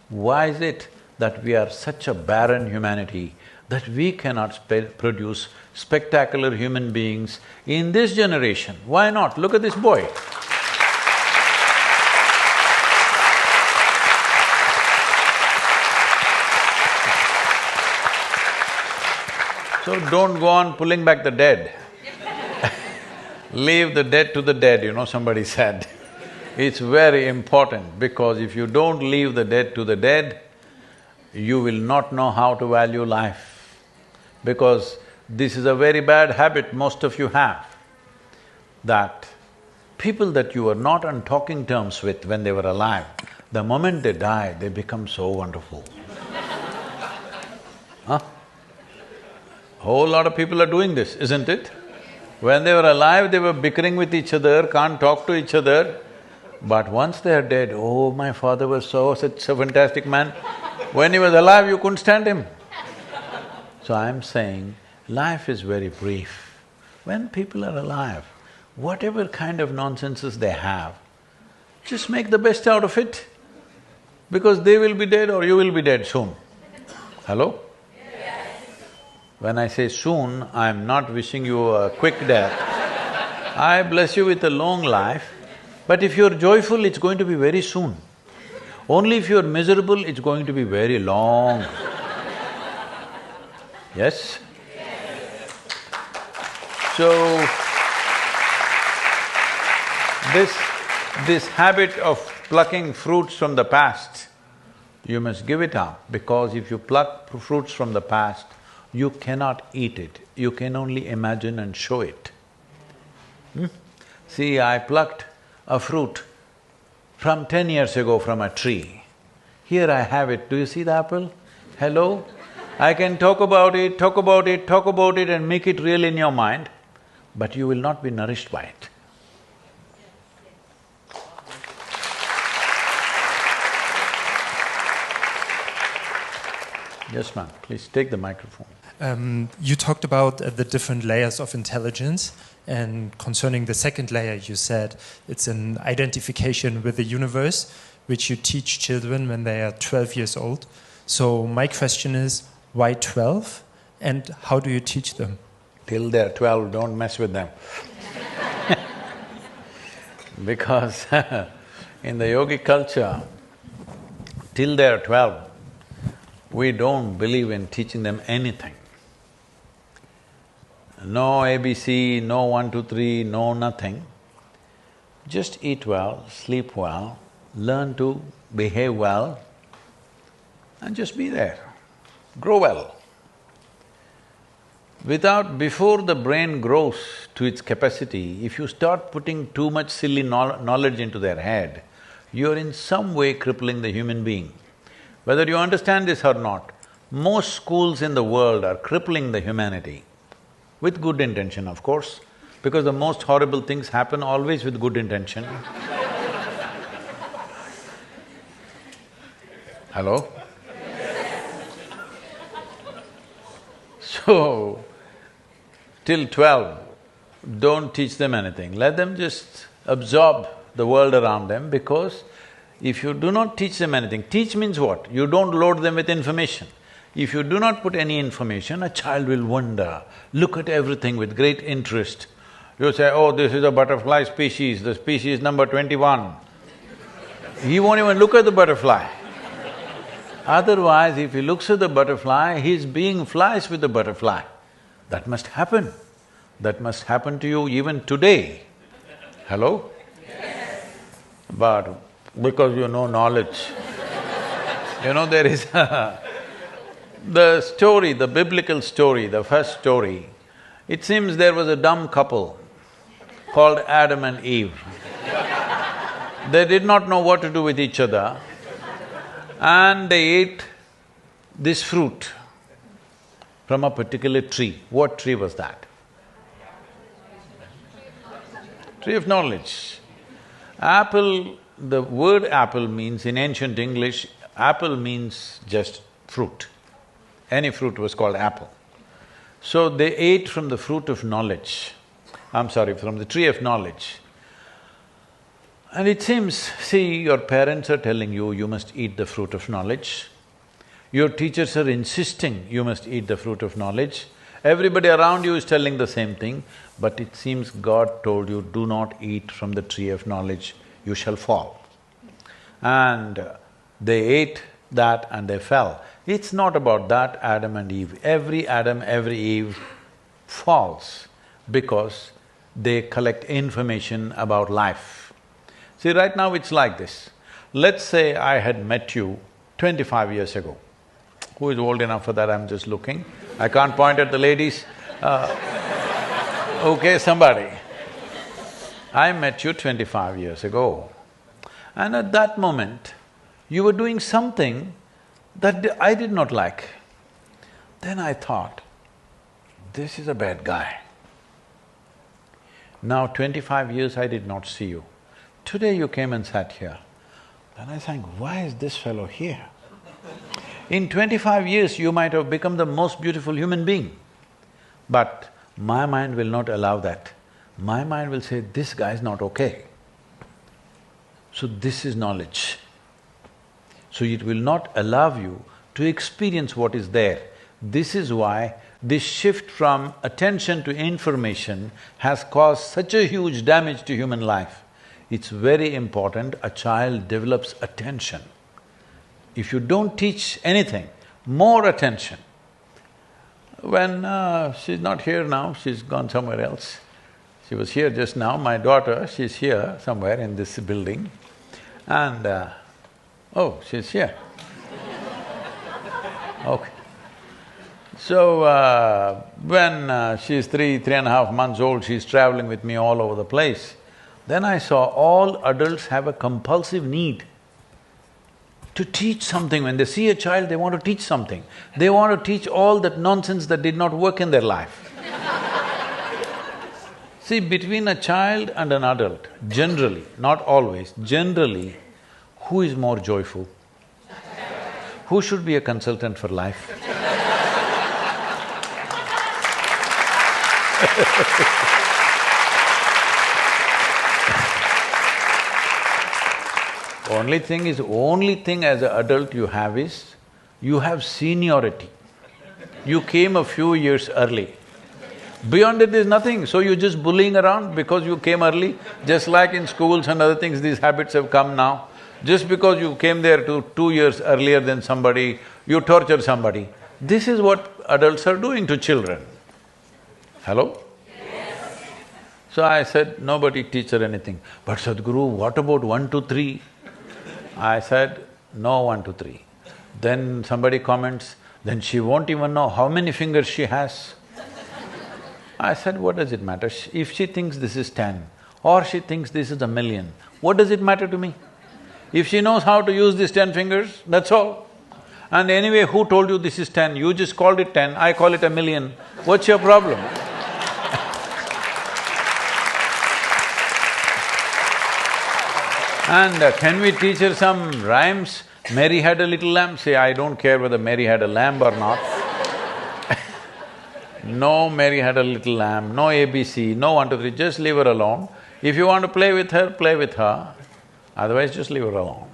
Why is it that we are such a barren humanity that we cannot produce spectacular human beings in this generation? Why not? Look at this boy. So don't go on pulling back the dead. Leave the dead to the dead, somebody said. It's very important because if you don't leave the dead to the dead, you will not know how to value life. Because this is a very bad habit most of you have, that people that you were not on talking terms with when they were alive, the moment they die, they become so wonderful. Huh? Whole lot of people are doing this, isn't it? When they were alive, they were bickering with each other, can't talk to each other. But once they are dead, oh, my father was such a fantastic man. When he was alive, you couldn't stand him. So I'm saying, life is very brief. When people are alive, whatever kind of nonsenses they have, just make the best out of it. Because they will be dead or you will be dead soon. Hello? When I say soon, I'm not wishing you a quick death. I bless you with a long life, but if you're joyful, it's going to be very soon. Only if you're miserable, it's going to be very long. Yes? So, this habit of plucking fruits from the past, you must give it up, because if you pluck fruits from the past, you cannot eat it, you can only imagine and show it. See, I plucked a fruit from 10 years ago from a tree. Here I have it, do you see the apple? Hello? I can talk about it, talk about it, talk about it and make it real in your mind, but you will not be nourished by it. Yes, ma'am, please take the microphone. You talked about the different layers of intelligence, and concerning the second layer, you said it's an identification with the universe, which you teach children when they are 12 years old. So my question is, why 12, and how do you teach them? Till they're 12, don't mess with them. Because in the yogic culture, till they're 12, we don't believe in teaching them anything. No ABC, no 1, 2, 3, no nothing. Just eat well, sleep well, learn to behave well, and just be there. Grow well. Before the brain grows to its capacity, if you start putting too much silly knowledge into their head, you're in some way crippling the human being. Whether you understand this or not, most schools in the world are crippling the humanity. With good intention, of course, because the most horrible things happen always with good intention. Hello? So, till 12, don't teach them anything. Let them just absorb the world around them, because if you do not teach them anything, teach means what? You don't load them with information. If you do not put any information, a child will wonder, look at everything with great interest. You say, oh, this is a butterfly species, the species number 21. He won't even look at the butterfly. Otherwise, if he looks at the butterfly, he's being flies with the butterfly. That must happen. That must happen to you even today. Hello? Yes. But because you know knowledge, there is the story, the biblical story, the first story, it seems there was a dumb couple called Adam and Eve. They did not know what to do with each other, and they ate this fruit from a particular tree. What tree was that? Tree of knowledge. Apple, the word apple means, in ancient English, apple means just fruit. Any fruit was called apple. So they ate from the fruit of knowledge. From the tree of knowledge. And it seems, see, your parents are telling you, you must eat the fruit of knowledge. Your teachers are insisting you must eat the fruit of knowledge. Everybody around you is telling the same thing, but it seems God told you, do not eat from the tree of knowledge, you shall fall. And they ate that and they fell. It's not about that Adam and Eve. Every Adam, every Eve falls because they collect information about life. See, right now it's like this. Let's say I had met you 25 years ago. Who is old enough for that? I'm just looking. I can't point at the ladies. Okay, somebody. I met you 25 years ago. And at that moment, you were doing something that I did not like. Then I thought, this is a bad guy. Now 25 years I did not see you. Today you came and sat here. Then I think, why is this fellow here? In 25 years you might have become the most beautiful human being. But my mind will not allow that. My mind will say, this guy is not okay. So this is knowledge. So it will not allow you to experience what is there. This is why this shift from attention to information has caused such a huge damage to human life. It's very important a child develops attention. If you don't teach anything, more attention. When she's not here now, she's gone somewhere else. She was here just now, my daughter, she's here somewhere in this building. And oh, she's here. Okay. So, when she's 3.5 months old, she's traveling with me all over the place. Then I saw all adults have a compulsive need to teach something. When they see a child, they want to teach something. They want to teach all that nonsense that did not work in their life. See, between a child and an adult, generally, not always, generally, who is more joyful? Who should be a consultant for life? Only thing as an adult you have is, you have seniority. You came a few years early. Beyond it, there's nothing, so you're just bullying around because you came early. Just like in schools and other things, these habits have come now. Just because you came there 2 years earlier than somebody, you torture somebody. This is what adults are doing to children. Hello? Yes. So I said, nobody teach her anything. But Sadhguru, what about 1, 2, 3? I said, no 1, 2, 3. Then somebody comments, then she won't even know how many fingers she has. I said, what does it matter? If she thinks this is 10 or she thinks this is 1,000,000, what does it matter to me? If she knows how to use these 10 fingers, that's all. And anyway, who told you this is 10? You just called it 10, I call it 1,000,000. What's your problem? And can we teach her some rhymes? Mary had a little lamb. Say, I don't care whether Mary had a lamb or not. No, Mary had a little lamb, no ABC, no 1, 2, 3, just leave her alone. If you want to play with her, play with her. Otherwise, just leave her alone.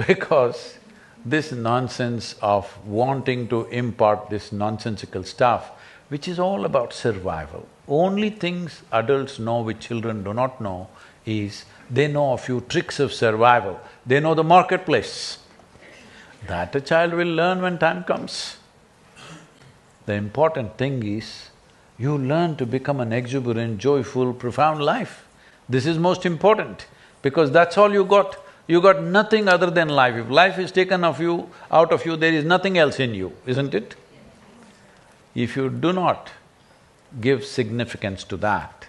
Because this nonsense of wanting to impart this nonsensical stuff, which is all about survival. Only things adults know which children do not know is they know a few tricks of survival. They know the marketplace. That a child will learn when time comes. The important thing is, you learn to become an exuberant, joyful, profound life. This is most important, because that's all you got. You got nothing other than life. If life is taken out of you, there is nothing else in you, isn't it? If you do not give significance to that,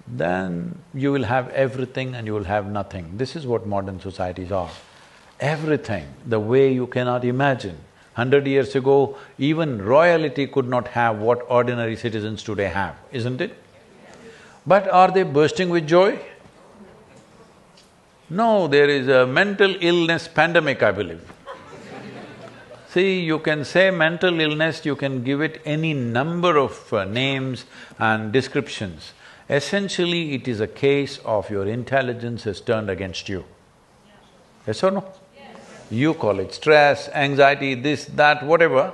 then you will have everything and you will have nothing. This is what modern societies are. Everything, the way you cannot imagine. 100 years ago, even royalty could not have what ordinary citizens today have, isn't it? But are they bursting with joy? No, there is a mental illness pandemic, I believe. See, you can say mental illness, you can give it any number of names and descriptions. Essentially, it is a case of your intelligence has turned against you. Yes or no? Yes. You call it stress, anxiety, this, that, whatever.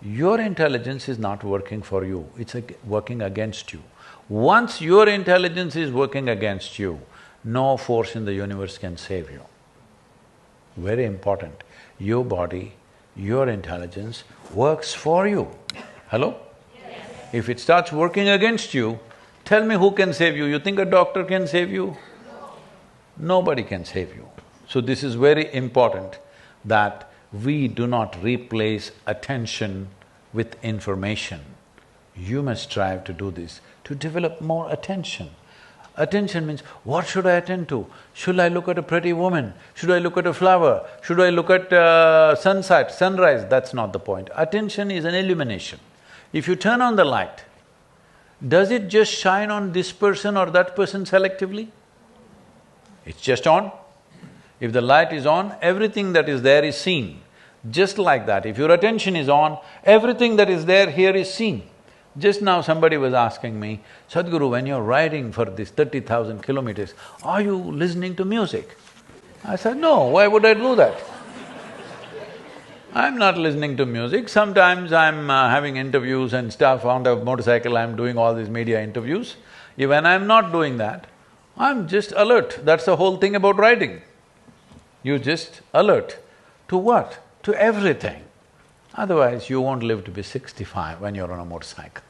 Your intelligence is not working for you, it's working against you. Once your intelligence is working against you, no force in the universe can save you. Very important. Your body, your intelligence works for you. Hello? Yes. If it starts working against you, tell me who can save you? You think a doctor can save you? No. Nobody can save you. So this is very important that we do not replace attention with information. You must strive to do this, to develop more attention. Attention means, what should I attend to? Should I look at a pretty woman? Should I look at a flower? Should I look at sunset, sunrise? That's not the point. Attention is an illumination. If you turn on the light, does it just shine on this person or that person selectively? It's just on. If the light is on, everything that is there is seen. Just like that, if your attention is on, everything that is there here is seen. Just now somebody was asking me, Sadhguru, when you're riding for this 30,000 kilometers, are you listening to music? I said, no, why would I do that? I'm not listening to music. Sometimes I'm having interviews and stuff on the motorcycle, I'm doing all these media interviews. When I'm not doing that, I'm just alert. That's the whole thing about riding. You're just alert. To what? To everything. Otherwise, you won't live to be 65 when you're on a motorcycle.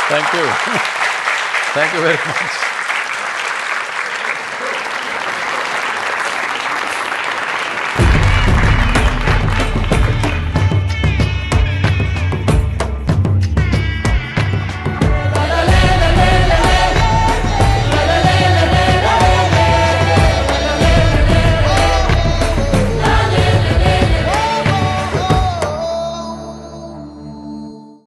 Thank you. Thank you very much.